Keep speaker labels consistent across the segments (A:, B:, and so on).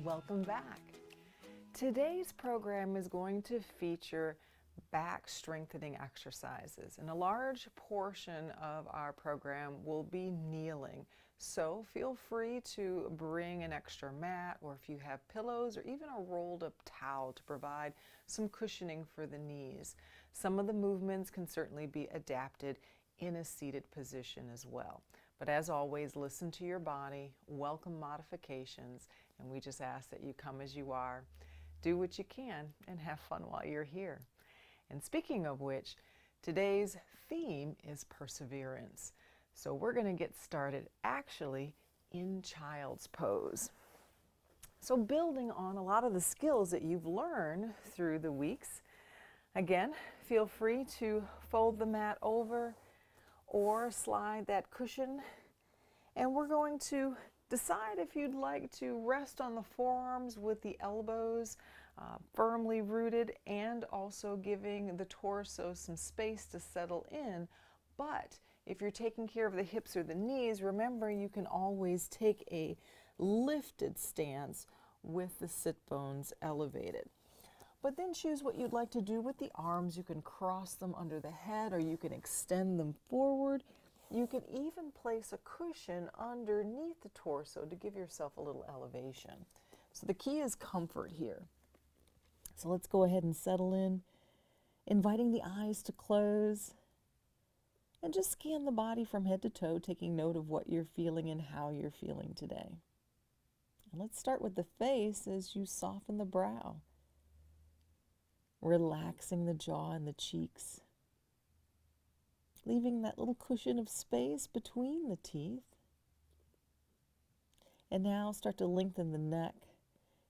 A: Welcome back. Today's program is going to feature back strengthening exercises, and a large portion of our program will be kneeling. So feel free to bring an extra mat, or if you have pillows or even a rolled up towel to provide some cushioning for the knees. Some of the movements can certainly be adapted in a seated position as well. But as always, listen to your body, welcome modifications, and we just ask that you come as you are, do what you can, and have fun while you're here. And speaking of which, today's theme is perseverance. So we're going to get started actually in child's pose. So building on a lot of the skills that you've learned through the weeks, again, feel free to fold the mat over or slide that cushion, and we're going to decide if you'd like to rest on the forearms with the elbows firmly rooted and also giving the torso some space to settle in. But if you're taking care of the hips or the knees, remember you can always take a lifted stance with the sit bones elevated. But then choose what you'd like to do with the arms. You can cross them under the head, or you can extend them forward. You can even place a cushion underneath the torso to give yourself a little elevation. So the key is comfort here. So let's go ahead and settle in, inviting the eyes to close, and just scan the body from head to toe, taking note of what you're feeling and how you're feeling today. And let's start with the face as you soften the brow, relaxing the jaw and the cheeks, leaving that little cushion of space between the teeth. And now start to lengthen the neck.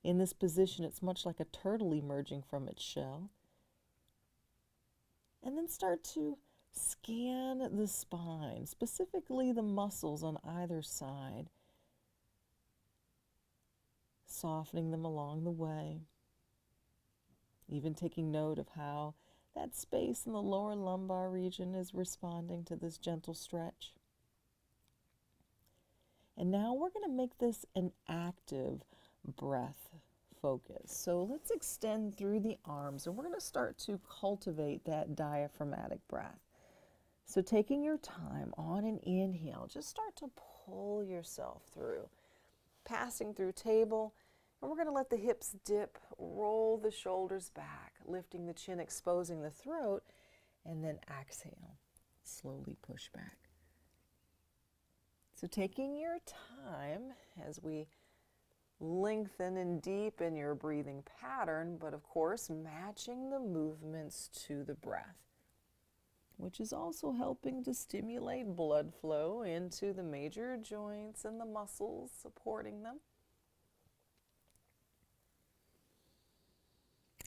A: In this position, it's much like a turtle emerging from its shell. And then start to scan the spine, specifically the muscles on either side, softening them along the way. Even taking note of how that space in the lower lumbar region is responding to this gentle stretch. And now we're going to make this an active breath focus. So let's extend through the arms, and we're going to start to cultivate that diaphragmatic breath. So taking your time on an inhale, just start to pull yourself through, passing through table. And we're going to let the hips dip, roll the shoulders back, lifting the chin, exposing the throat, and then exhale. Slowly push back. So taking your time as we lengthen and deepen your breathing pattern, but of course matching the movements to the breath, which is also helping to stimulate blood flow into the major joints and the muscles supporting them.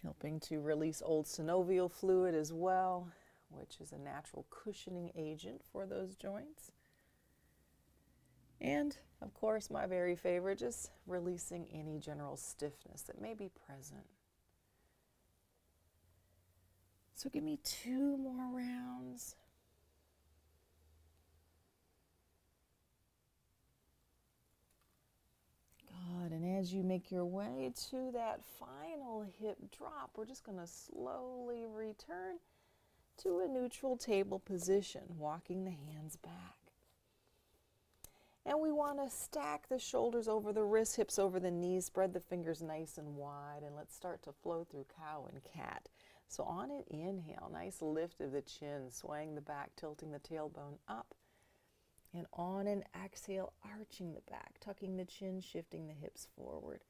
A: Helping to release old synovial fluid as well, which is a natural cushioning agent for those joints. And, of course, my very favorite, just releasing any general stiffness that may be present. So give me 2 more rounds. Good, and as you make your way to that final hip drop, we're just going to slowly return to a neutral table position, walking the hands back. And we want to stack the shoulders over the wrists, hips over the knees, spread the fingers nice and wide, and let's start to flow through cow and cat. So on an inhale, nice lift of the chin, swaying the back, tilting the tailbone up. And on an exhale, arching the back, tucking the chin, shifting the hips forward.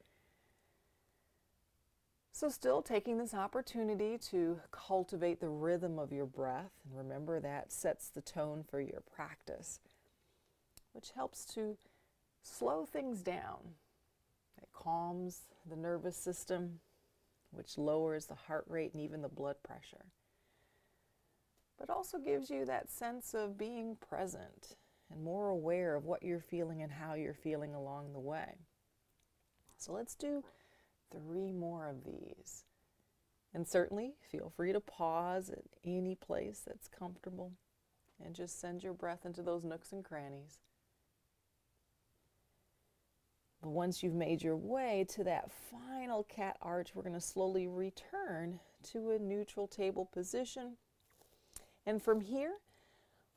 A: So still taking this opportunity to cultivate the rhythm of your breath. And remember, that sets the tone for your practice, which helps to slow things down. It calms the nervous system, which lowers the heart rate and even the blood pressure. But also gives you that sense of being present and more aware of what you're feeling and how you're feeling along the way. So let's do 3 more of these. And certainly feel free to pause at any place that's comfortable and just send your breath into those nooks and crannies. But once you've made your way to that final cat arch, we're going to slowly return to a neutral table position. And from here,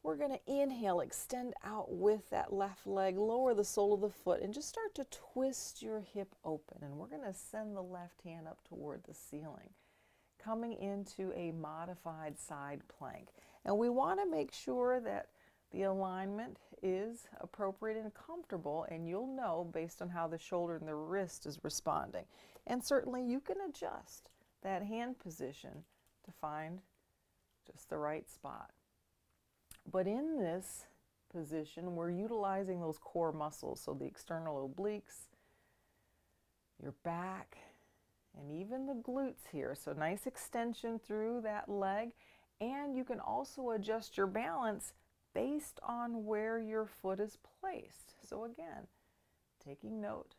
A: we're going to inhale, extend out with that left leg, lower the sole of the foot, and just start to twist your hip open. And we're going to send the left hand up toward the ceiling, coming into a modified side plank. And we want to make sure that the alignment is appropriate and comfortable, and you'll know based on how the shoulder and the wrist is responding. And certainly you can adjust that hand position to find just the right spot. But in this position, we're utilizing those core muscles, so the external obliques, your back, and even the glutes here. So nice extension through that leg, and you can also adjust your balance based on where your foot is placed. So again, taking note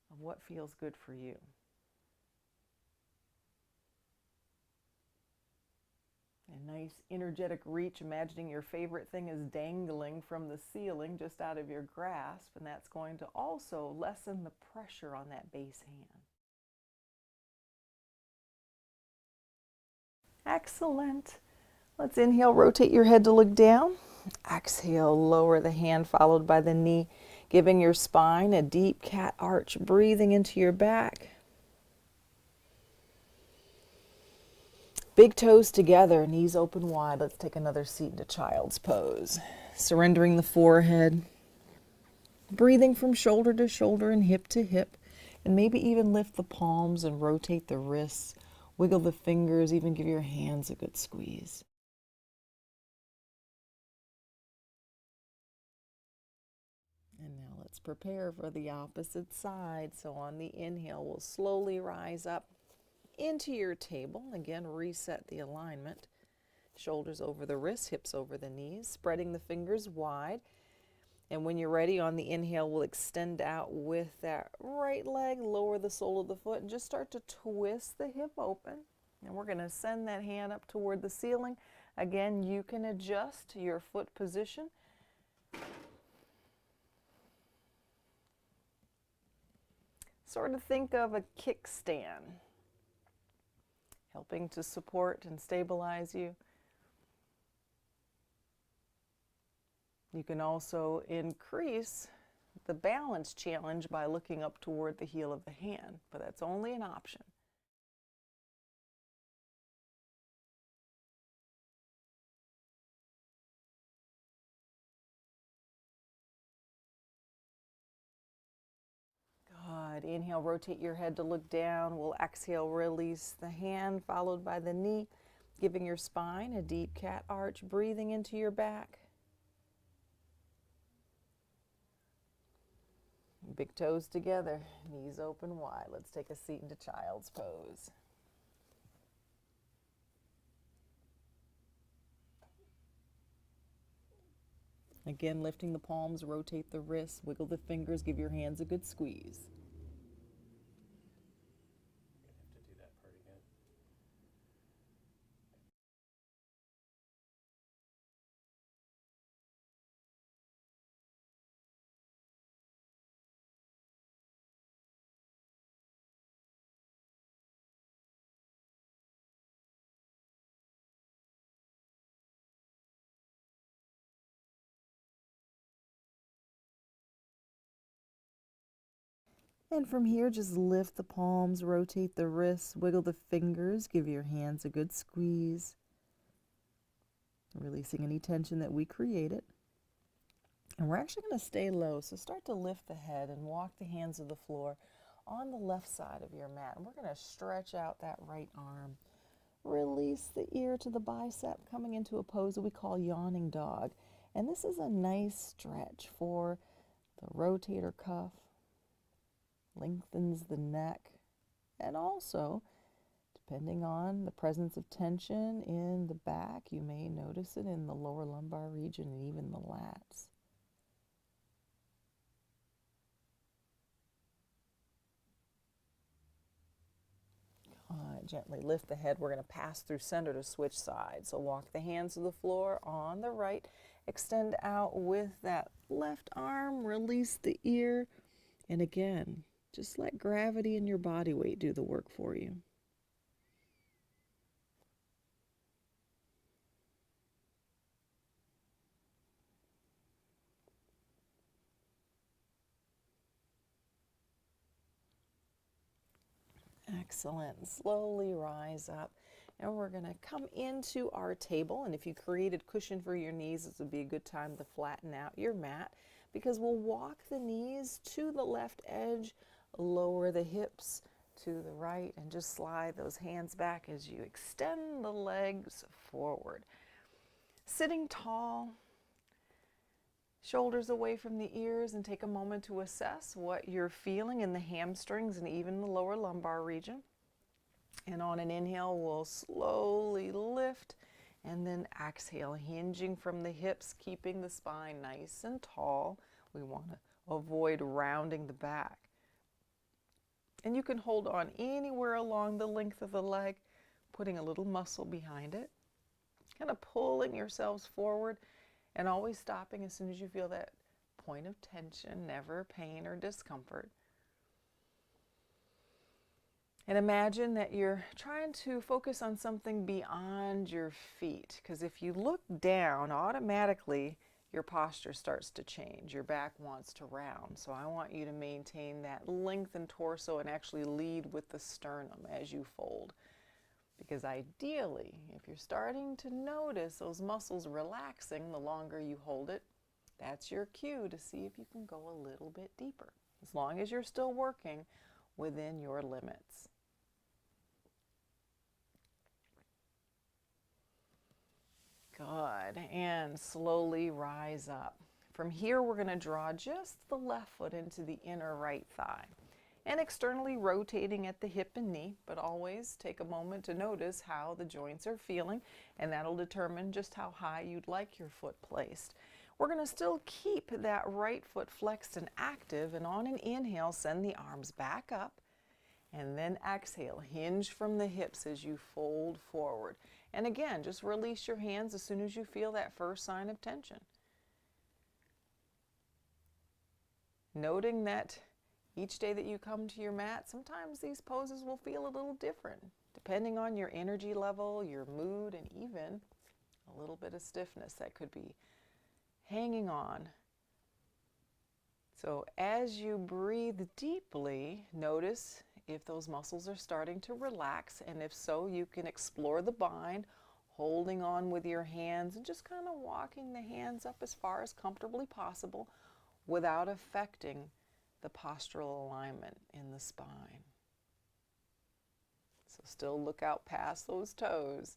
A: of what feels good for you. A nice energetic reach, imagining your favorite thing is dangling from the ceiling just out of your grasp, and that's going to also lessen the pressure on that base hand. Excellent. Let's inhale, rotate your head to look down. Exhale, lower the hand followed by the knee, giving your spine a deep cat arch, breathing into your back. Big toes together, knees open wide. Let's take another seat into child's pose. Surrendering the forehead, breathing from shoulder to shoulder and hip to hip, and maybe even lift the palms and rotate the wrists, wiggle the fingers, even give your hands a good squeeze. And now let's prepare for the opposite side. So on the inhale, we'll slowly rise up into your table. Again, reset the alignment. Shoulders over the wrists, hips over the knees, spreading the fingers wide. And when you're ready, on the inhale, we'll extend out with that right leg, lower the sole of the foot, and just start to twist the hip open. And we're going to send that hand up toward the ceiling. Again, you can adjust your foot position. Sort of think of a kickstand, helping to support and stabilize you. You can also increase the balance challenge by looking up toward the heel of the hand, but that's only an option. Good. Inhale, rotate your head to look down. We'll exhale, release the hand followed by the knee, giving your spine a deep cat arch, breathing into your back. Big toes together, knees open wide. Let's take a seat into child's pose. Again, lifting the palms, rotate the wrists, wiggle the fingers, give your hands a good squeeze. And from here, just lift the palms, rotate the wrists, wiggle the fingers, give your hands a good squeeze, releasing any tension that we created. And we're actually going to stay low, so start to lift the head and walk the hands to the floor on the left side of your mat. And we're going to stretch out that right arm. Release the ear to the bicep, coming into a pose that we call yawning dog. And this is a nice stretch for the rotator cuff, lengthens the neck, and also, depending on the presence of tension in the back, you may notice it in the lower lumbar region and even the lats. Gently lift the head. We're going to pass through center to switch sides. So walk the hands to the floor on the right. Extend out with that left arm. Release the ear. And again, just let gravity and your body weight do the work for you. Excellent. Slowly rise up. And we're going to come into our table. And if you created cushion for your knees, this would be a good time to flatten out your mat, because we'll walk the knees to the left edge, lower the hips to the right, and just slide those hands back as you extend the legs forward. Sitting tall, shoulders away from the ears, and take a moment to assess what you're feeling in the hamstrings and even the lower lumbar region. And on an inhale, we'll slowly lift, and then exhale, hinging from the hips, keeping the spine nice and tall. We want to avoid rounding the back. And you can hold on anywhere along the length of the leg, putting a little muscle behind it, kind of pulling yourselves forward, and always stopping as soon as you feel that point of tension, never pain or discomfort. And imagine that you're trying to focus on something beyond your feet, because if you look down, automatically your posture starts to change. Your back wants to round. So I want you to maintain that lengthened torso and actually lead with the sternum as you fold. Because ideally, if you're starting to notice those muscles relaxing the longer you hold it, that's your cue to see if you can go a little bit deeper, as long as you're still working within your limits. Good. And slowly rise up. From here, we're going to draw just the left foot into the inner right thigh, and externally rotating at the hip and knee, but always take a moment to notice how the joints are feeling, and that'll determine just how high you'd like your foot placed. We're going to still keep that right foot flexed and active, and on an inhale, send the arms back up, and then exhale, hinge from the hips as you fold forward. And again, just release your hands as soon as you feel that first sign of tension. Noting that each day that you come to your mat, sometimes these poses will feel a little different, depending on your energy level, your mood, and even a little bit of stiffness that could be hanging on. So as you breathe deeply, notice if those muscles are starting to relax, and if so, you can explore the bind, holding on with your hands and just kind of walking the hands up as far as comfortably possible without affecting the postural alignment in the spine. So still look out past those toes.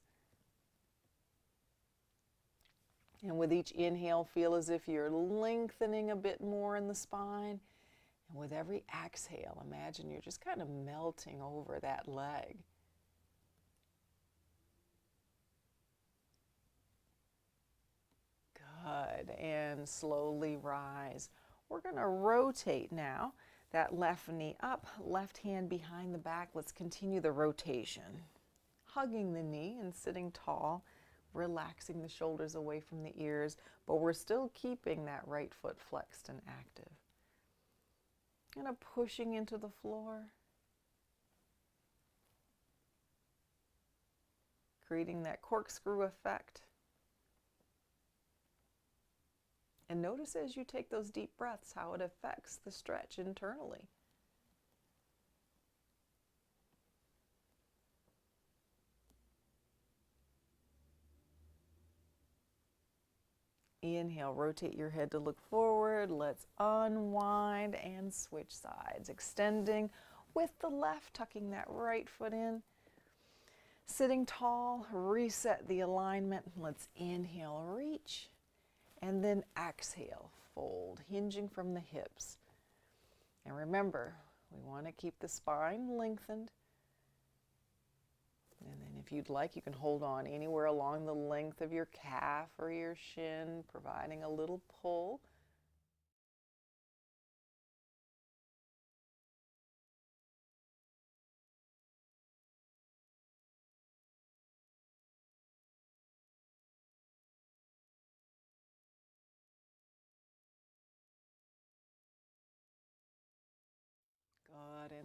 A: And with each inhale, feel as if you're lengthening a bit more in the spine. And with every exhale, imagine you're just kind of melting over that leg. Good. And slowly rise. We're going to rotate now. That left knee up, left hand behind the back. Let's continue the rotation. Hugging the knee and sitting tall, relaxing the shoulders away from the ears, but we're still keeping that right foot flexed and active. Kind of pushing into the floor, creating that corkscrew effect. And notice as you take those deep breaths how it affects the stretch internally. Inhale, rotate your head to look forward. Let's unwind and switch sides. Extending with the left, tucking that right foot in. Sitting tall, reset the alignment. Let's inhale, reach. And then exhale, fold, hinging from the hips. And remember, we want to keep the spine lengthened. And then if you'd like, you can hold on anywhere along the length of your calf or your shin, providing a little pull.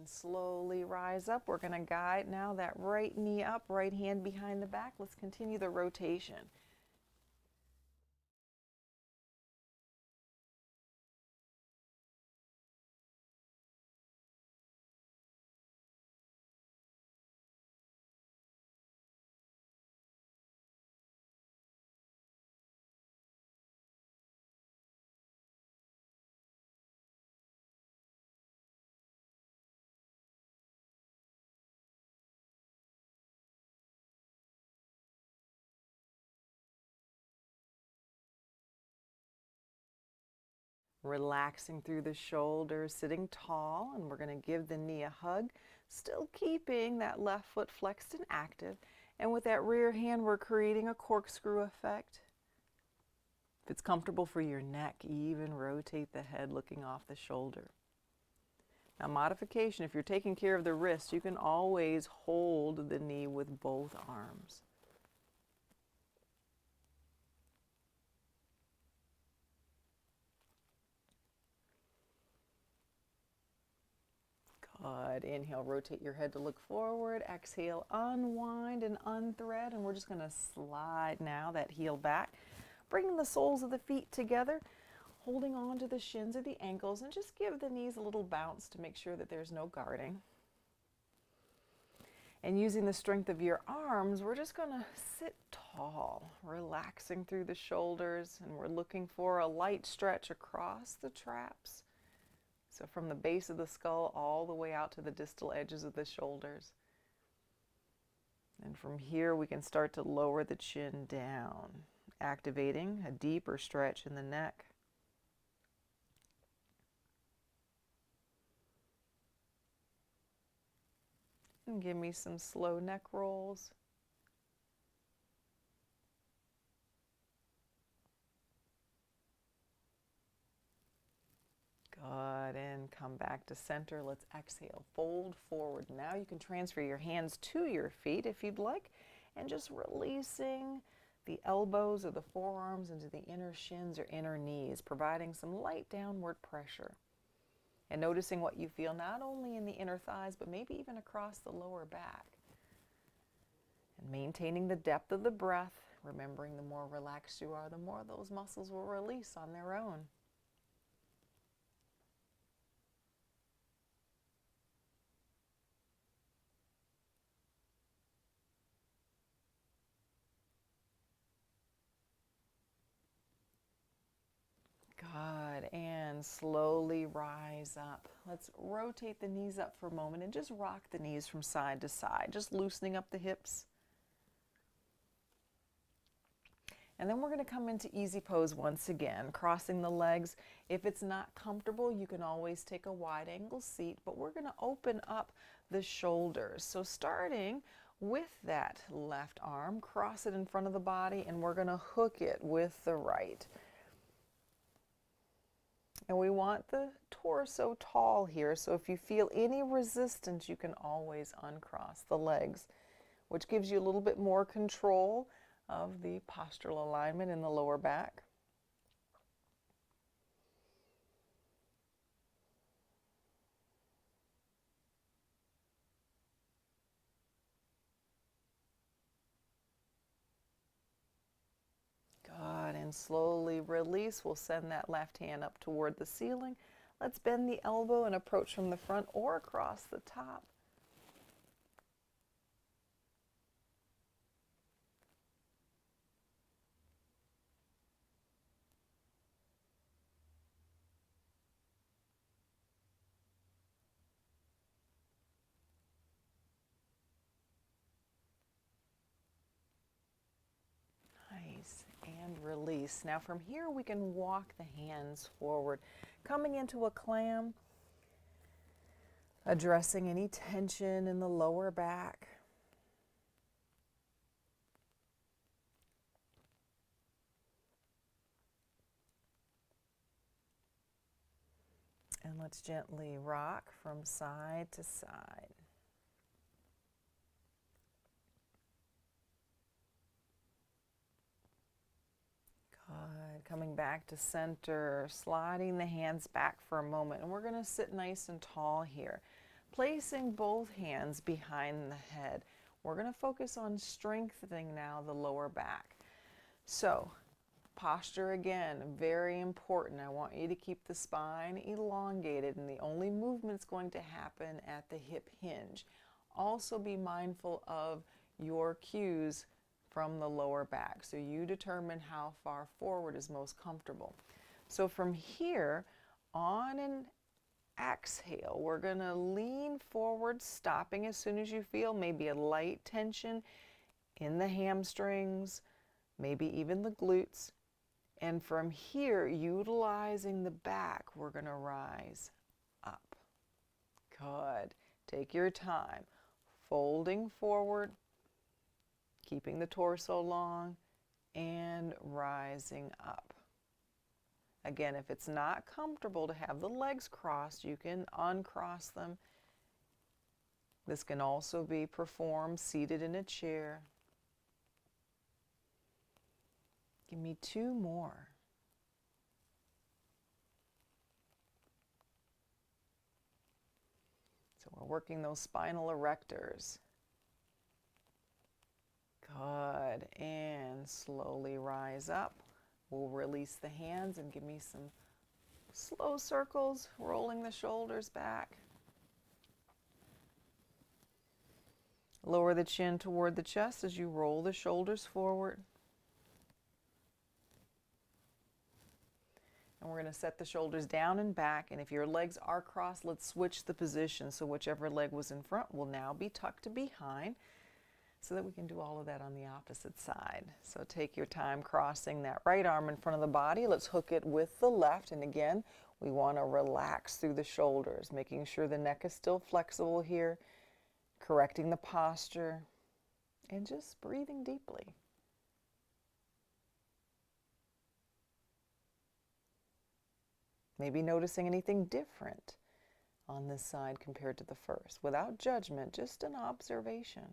A: And slowly rise up. We're going to guide now that right knee up, right hand behind the back. Let's continue the rotation. Relaxing through the shoulders, sitting tall, and we're going to give the knee a hug, still keeping that left foot flexed and active. And with that rear hand, we're creating a corkscrew effect. If it's comfortable for your neck, even rotate the head looking off the shoulder. Now, modification, if you're taking care of the wrist, you can always hold the knee with both arms. Good. Inhale, rotate your head to look forward. Exhale, unwind and unthread. And we're just going to slide now that heel back, bringing the soles of the feet together, holding on to the shins or the ankles, and just give the knees a little bounce to make sure that there's no guarding. And using the strength of your arms, we're just going to sit tall, relaxing through the shoulders, and we're looking for a light stretch across the traps. So from the base of the skull all the way out to the distal edges of the shoulders. And from here we can start to lower the chin down, activating a deeper stretch in the neck. And give me some slow neck rolls. Good, and come back to center. Let's exhale, fold forward. Now you can transfer your hands to your feet if you'd like, and just releasing the elbows or the forearms into the inner shins or inner knees, providing some light downward pressure. And noticing what you feel not only in the inner thighs, but maybe even across the lower back. And maintaining the depth of the breath, remembering the more relaxed you are, the more those muscles will release on their own. Good, and slowly rise up. Let's rotate the knees up for a moment and just rock the knees from side to side, just loosening up the hips. And then we're going to come into easy pose once again, crossing the legs. If it's not comfortable, you can always take a wide angle seat, but we're going to open up the shoulders. So starting with that left arm, cross it in front of the body, and we're going to hook it with the right. And we want the torso tall here, so if you feel any resistance, you can always uncross the legs, which gives you a little bit more control of the postural alignment in the lower back. Good, and slowly release. We'll send that left hand up toward the ceiling. Let's bend the elbow and approach from the front or across the top. Nice, and release. Now from here we can walk the hands forward, coming into a clam, addressing any tension in the lower back. And let's gently rock from side to side. Good. Coming back to center, sliding the hands back for a moment. And we're going to sit nice and tall here. Placing both hands behind the head, we're going to focus on strengthening now the lower back. So, posture again, very important. I want you to keep the spine elongated, and the only movement's going to happen at the hip hinge. Also be mindful of your cues from the lower back, so you determine how far forward is most comfortable. So from here, on an exhale, we're going to lean forward, stopping as soon as you feel maybe a light tension in the hamstrings, maybe even the glutes. And from here, utilizing the back, we're going to rise up. Good. Take your time. Folding forward, keeping the torso long, and rising up. Again, if it's not comfortable to have the legs crossed, you can uncross them. This can also be performed seated in a chair. Give me 2 more. So we're working those spinal erectors. Good. And slowly rise up. We'll release the hands and give me some slow circles, rolling the shoulders back. Lower the chin toward the chest as you roll the shoulders forward. And we're going to set the shoulders down and back. And if your legs are crossed, let's switch the position. So whichever leg was in front will now be tucked behind, so that we can do all of that on the opposite side. So take your time crossing that right arm in front of the body. Let's hook it with the left. And again, we want to relax through the shoulders, making sure the neck is still flexible here, correcting the posture, and just breathing deeply. Maybe noticing anything different on this side compared to the first. Without judgment, just an observation.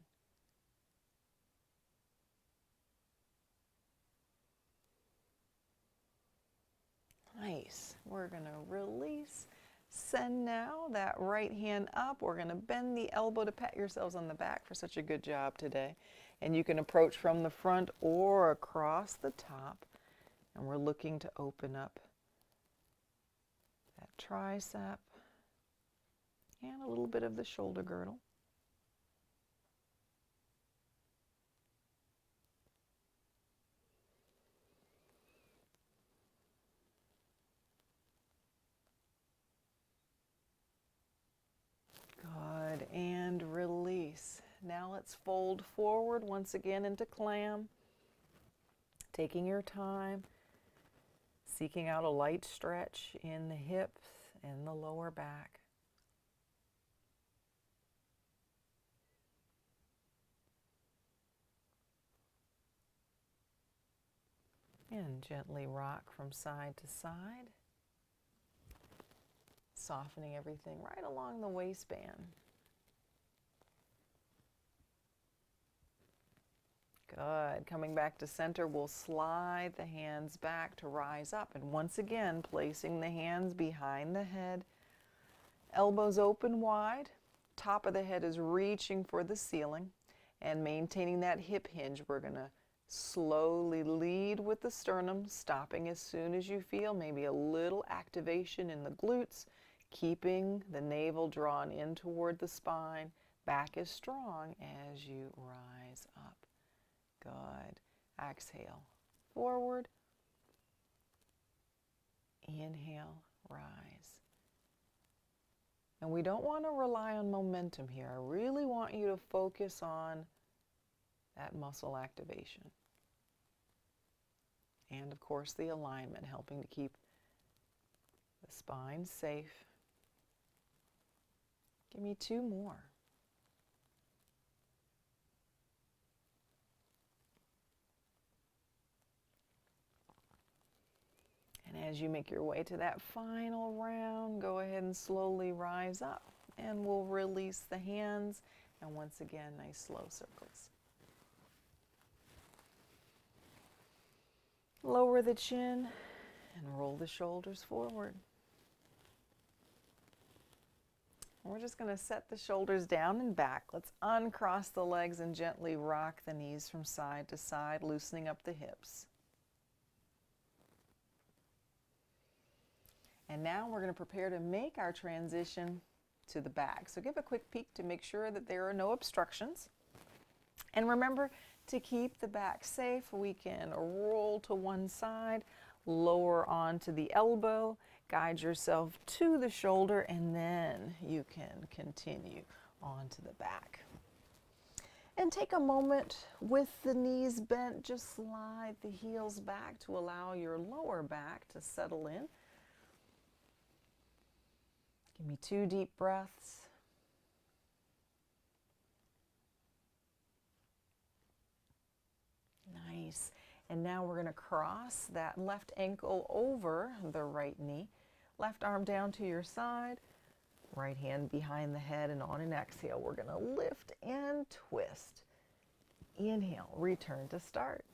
A: Nice. We're going to release. Send now that right hand up. We're going to bend the elbow to pat yourselves on the back for such a good job today. And you can approach from the front or across the top. And we're looking to open up that tricep and a little bit of the shoulder girdle. Good, and release. Now let's fold forward once again into clam. Taking your time, seeking out a light stretch in the hips and the lower back. And gently rock from side to side, softening everything right along the waistband. Good. Coming back to center, we'll slide the hands back to rise up. And once again, placing the hands behind the head, elbows open wide, top of the head is reaching for the ceiling, and maintaining that hip hinge. We're going to slowly lead with the sternum, stopping as soon as you feel maybe a little activation in the glutes, keeping the navel drawn in toward the spine. Back is strong as you rise up. Good. Exhale, forward. Inhale, rise. And we don't want to rely on momentum here. I really want you to focus on that muscle activation. And of course the alignment, helping to keep the spine safe. Give me 2 more. And as you make your way to that final round, go ahead and slowly rise up. And we'll release the hands. And once again, nice slow circles. Lower the chin and roll the shoulders forward. We're just going to set the shoulders down and back. Let's uncross the legs and gently rock the knees from side to side, loosening up the hips. And now we're going to prepare to make our transition to the back. So give a quick peek to make sure that there are no obstructions. And remember to keep the back safe. We can roll to one side, lower onto the elbow, guide yourself to the shoulder, and then you can continue on to the back. And take a moment with the knees bent, just slide the heels back to allow your lower back to settle in. Give me 2 deep breaths. Nice. And now we're going to cross that left ankle over the right knee. Left arm down to your side. Right hand behind the head, and on an exhale, we're going to lift and twist. Inhale, return to start.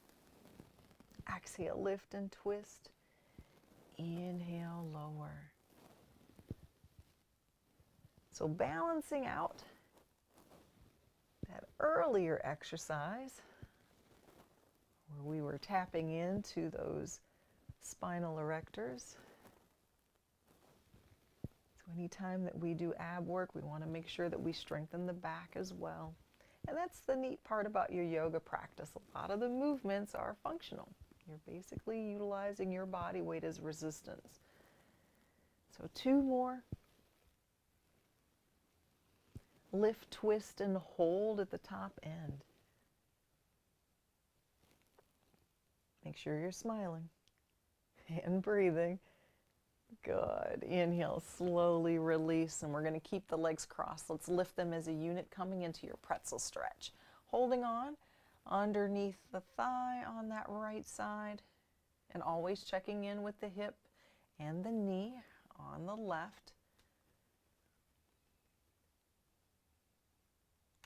A: Exhale, lift and twist. Inhale, lower. So balancing out that earlier exercise where we were tapping into those spinal erectors. So anytime that we do ab work, we want to make sure that we strengthen the back as well. And that's the neat part about your yoga practice. A lot of the movements are functional. You're basically utilizing your body weight as resistance. So 2 more. Lift, twist, and hold at the top end. Make sure you're smiling and breathing. Good. Inhale, slowly release, and we're going to keep the legs crossed. Let's lift them as a unit, coming into your pretzel stretch. Holding on underneath the thigh on that right side, and always checking in with the hip and the knee on the left.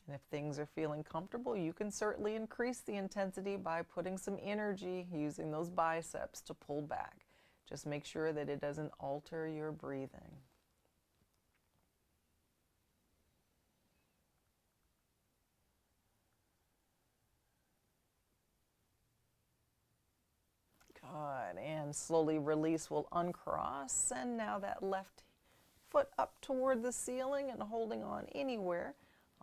A: And if things are feeling comfortable, you can certainly increase the intensity by putting some energy, using those biceps to pull back. Just make sure that it doesn't alter your breathing. Good. And slowly release. We'll uncross. Send now that left foot up toward the ceiling and holding on anywhere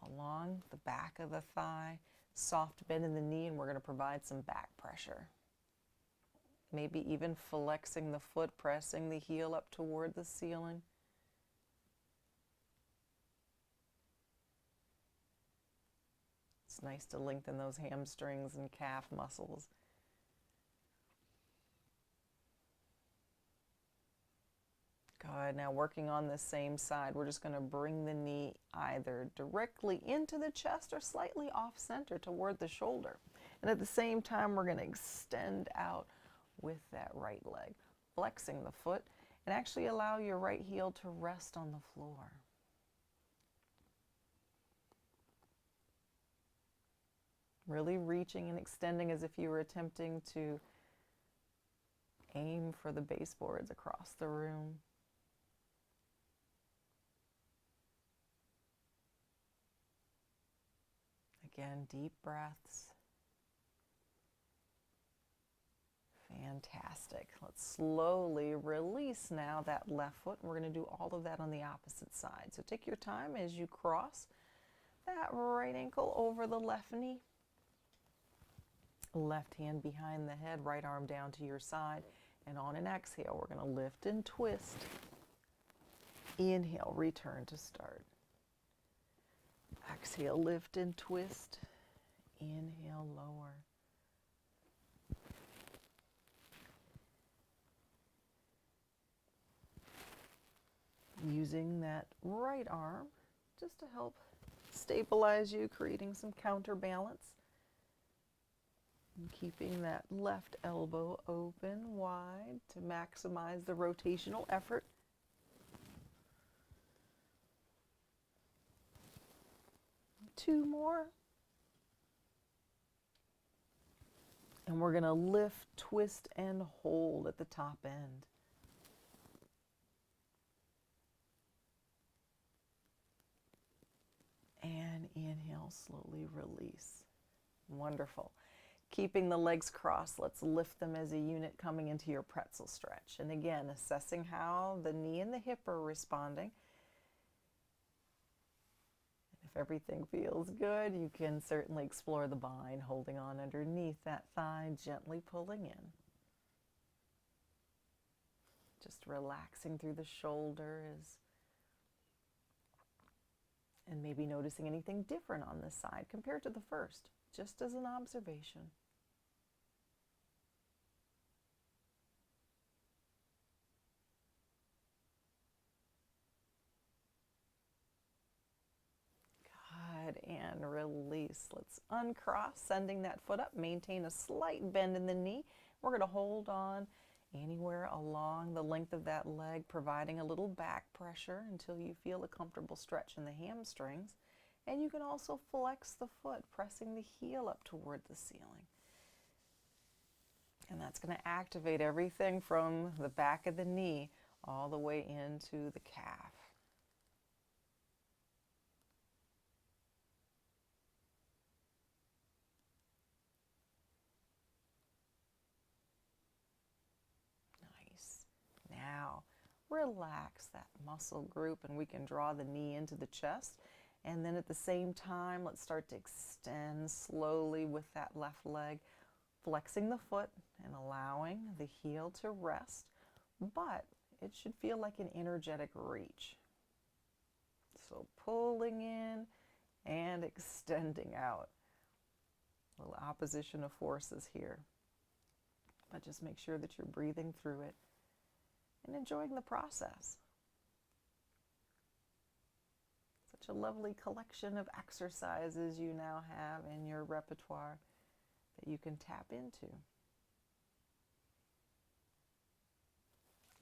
A: along the back of the thigh. Soft bend in the knee, and we're going to provide some back pressure. Maybe even flexing the foot, pressing the heel up toward the ceiling. It's nice to lengthen those hamstrings and calf muscles. Good. Now working on the same side, we're just going to bring the knee either directly into the chest or slightly off center toward the shoulder. And at the same time, we're going to extend out with that right leg, flexing the foot, and actually allow your right heel to rest on the floor. Really reaching and extending as if you were attempting to aim for the baseboards across the room. Again, deep breaths. Fantastic. Let's slowly release now that left foot. We're going to do all of that on the opposite side. So take your time as you cross that right ankle over the left knee. Left hand behind the head, right arm down to your side. And on an exhale, we're going to lift and twist. Inhale, return to start. Exhale, lift and twist. Inhale, lower. Using that right arm just to help stabilize you, creating some counterbalance. And keeping that left elbow open wide to maximize the rotational effort. Two more. And we're going to lift, twist, and hold at the top end. inhale, slowly release. Wonderful. Keeping the legs crossed, let's lift them as a unit coming into your pretzel stretch. And again, assessing how the knee and the hip are responding. If everything feels good, you can certainly explore the bind, holding on underneath that thigh, gently pulling in. Just relaxing through the shoulders. And maybe noticing anything different on this side compared to the first, just as an observation. Good, and release. Let's uncross, sending that foot up, maintain a slight bend in the knee. We're going to hold on anywhere along the length of that leg, providing a little back pressure until you feel a comfortable stretch in the hamstrings. And you can also flex the foot, pressing the heel up toward the ceiling. And that's going to activate everything from the back of the knee all the way into the calf. Nice. Now, relax that muscle group and we can draw the knee into the chest. And then at the same time, let's start to extend slowly with that left leg, flexing the foot and allowing the heel to rest, but it should feel like an energetic reach. So pulling in and extending out. A little opposition of forces here. But just make sure that you're breathing through it and enjoying the process. Such a lovely collection of exercises you now have in your repertoire that you can tap into.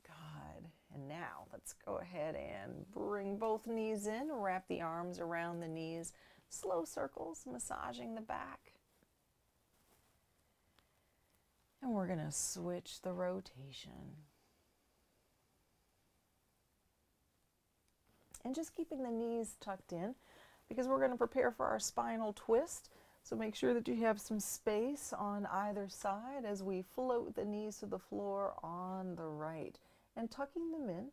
A: Good. And now let's go ahead and bring both knees in, wrap the arms around the knees, slow circles, massaging the back. And we're going to switch the rotation. And just keeping the knees tucked in because we're going to prepare for our spinal twist. So make sure that you have some space on either side as we float the knees to the floor on the right and tucking them in,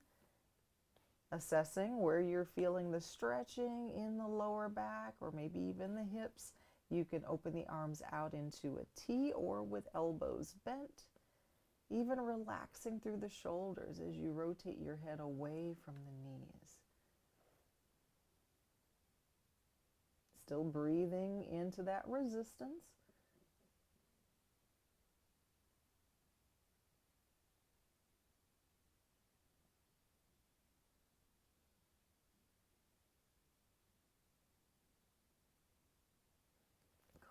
A: assessing where you're feeling the stretching in the lower back or maybe even the hips. You can open the arms out into a T or with elbows bent, even relaxing through the shoulders as you rotate your head away from the knees. Still breathing into that resistance.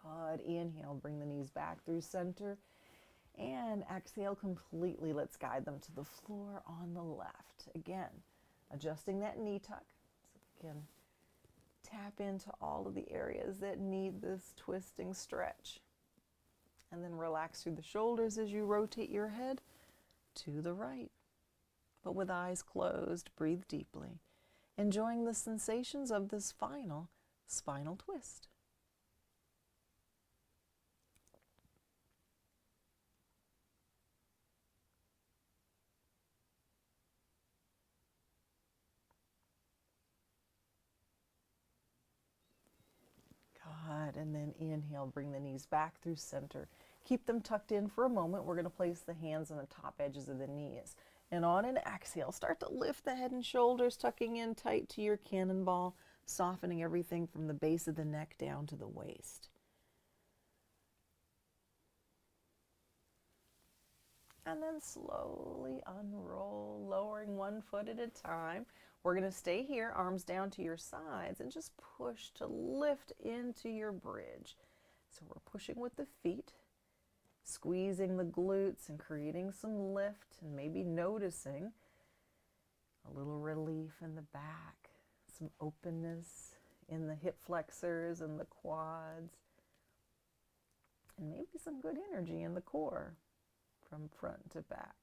A: Good. Inhale, bring the knees back through center. And exhale completely. Let's guide them to the floor on the left. Again, adjusting that knee tuck so we can tap into all of the areas that need this twisting stretch. And then relax through the shoulders as you rotate your head to the right. But with eyes closed, breathe deeply, enjoying the sensations of this final spinal twist. Good, and then inhale, bring the knees back through center. Keep them tucked in for a moment. We're going to place the hands on the top edges of the knees. And on an exhale, start to lift the head and shoulders, tucking in tight to your cannonball, softening everything from the base of the neck down to the waist. And then slowly unroll, lowering one foot at a time. We're going to stay here, arms down to your sides, and just push to lift into your bridge. So we're pushing with the feet, squeezing the glutes and creating some lift, and maybe noticing a little relief in the back, some openness in the hip flexors and the quads, and maybe some good energy in the core from front to back.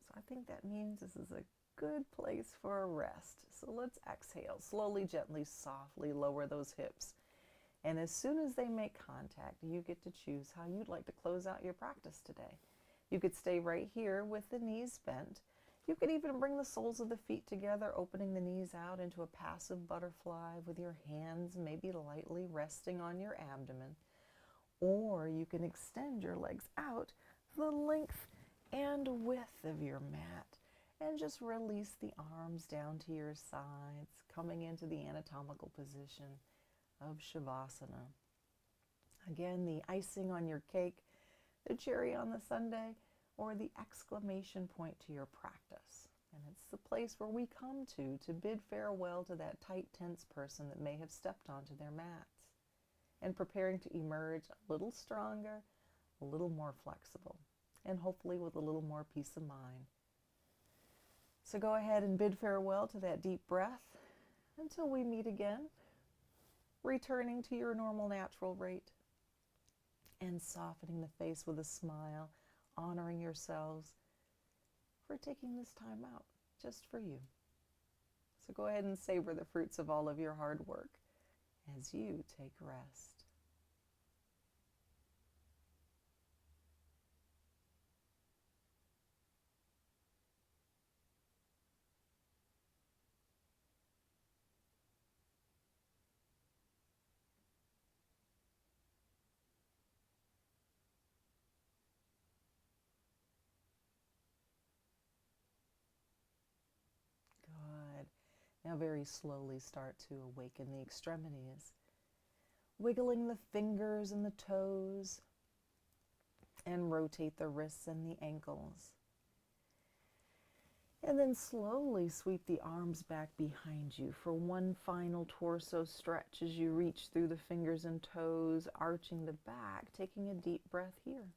A: So I think that means this is a good place for a rest. So let's exhale. Slowly, gently, softly lower those hips. And as soon as they make contact, you get to choose how you'd like to close out your practice today. You could stay right here with the knees bent. You could even bring the soles of the feet together, opening the knees out into a passive butterfly with your hands maybe lightly resting on your abdomen. Or you can extend your legs out the length and width of your mat and just release the arms down to your sides, coming into the anatomical position of Shavasana. Again, the icing on your cake, the cherry on the sundae, or the exclamation point to your practice. And it's the place where we come to bid farewell to that tight, tense person that may have stepped onto their mats, and preparing to emerge a little stronger, a little more flexible, and hopefully with a little more peace of mind. So go ahead and bid farewell to that deep breath until we meet again, returning to your normal natural rate and softening the face with a smile, honoring yourselves for taking this time out just for you. So go ahead and savor the fruits of all of your hard work as you take rest. Good. Now very slowly start to awaken the extremities, wiggling the fingers and the toes, and rotate the wrists and the ankles. And then slowly sweep the arms back behind you for one final torso stretch as you reach through the fingers and toes, arching the back, taking a deep breath here.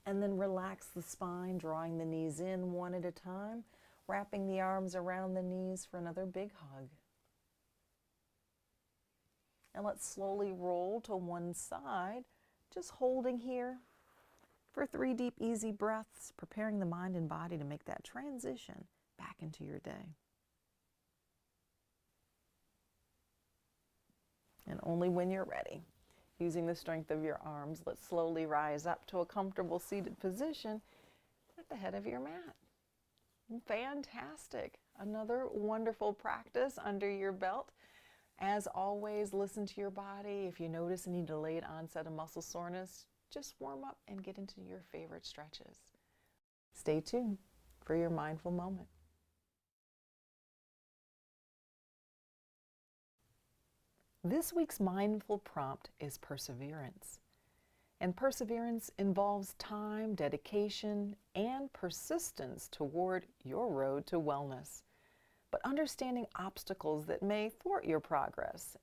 A: And then relax the spine, drawing the knees in one at a time, wrapping the arms around the knees for another big hug. And let's slowly roll to one side, just holding here for 3 deep, easy breaths, preparing the mind and body to make that transition back into your day. And only when you're ready, using the strength of your arms, let's slowly rise up to a comfortable seated position at the head of your mat. Fantastic. Another wonderful practice under your belt. As always, listen to your body. If you notice any delayed onset of muscle soreness, just warm up and get into your favorite stretches. Stay tuned for your mindful moment. This week's mindful prompt is perseverance. And perseverance involves time, dedication, and persistence toward your road to wellness. But understanding obstacles that may thwart your progress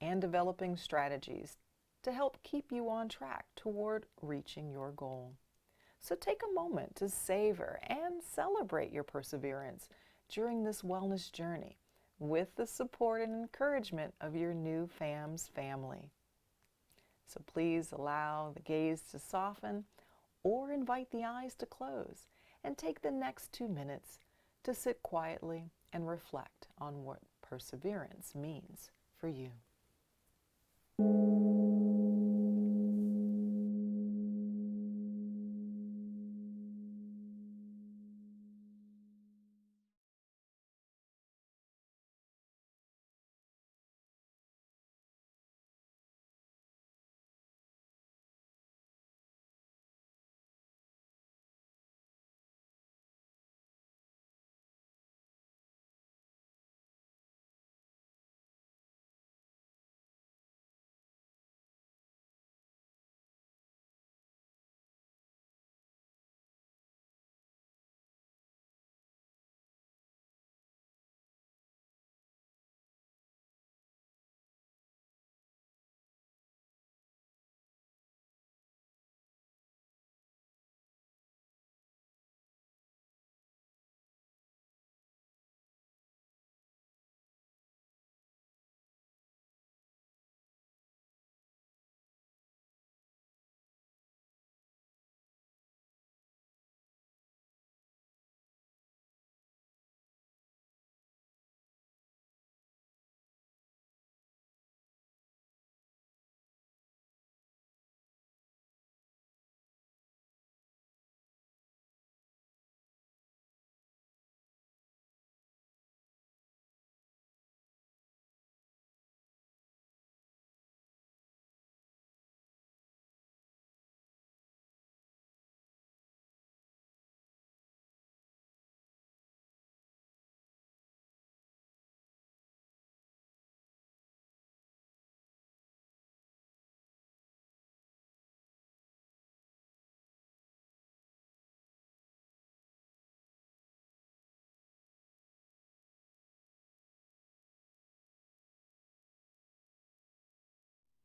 A: and developing strategies to help keep you on track toward reaching your goal. So take a moment to savor and celebrate your perseverance during this wellness journey with the support and encouragement of your new FAMS family. So please allow the gaze to soften or invite the eyes to close and take the next 2 minutes to sit quietly and reflect on what perseverance means for you.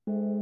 A: you.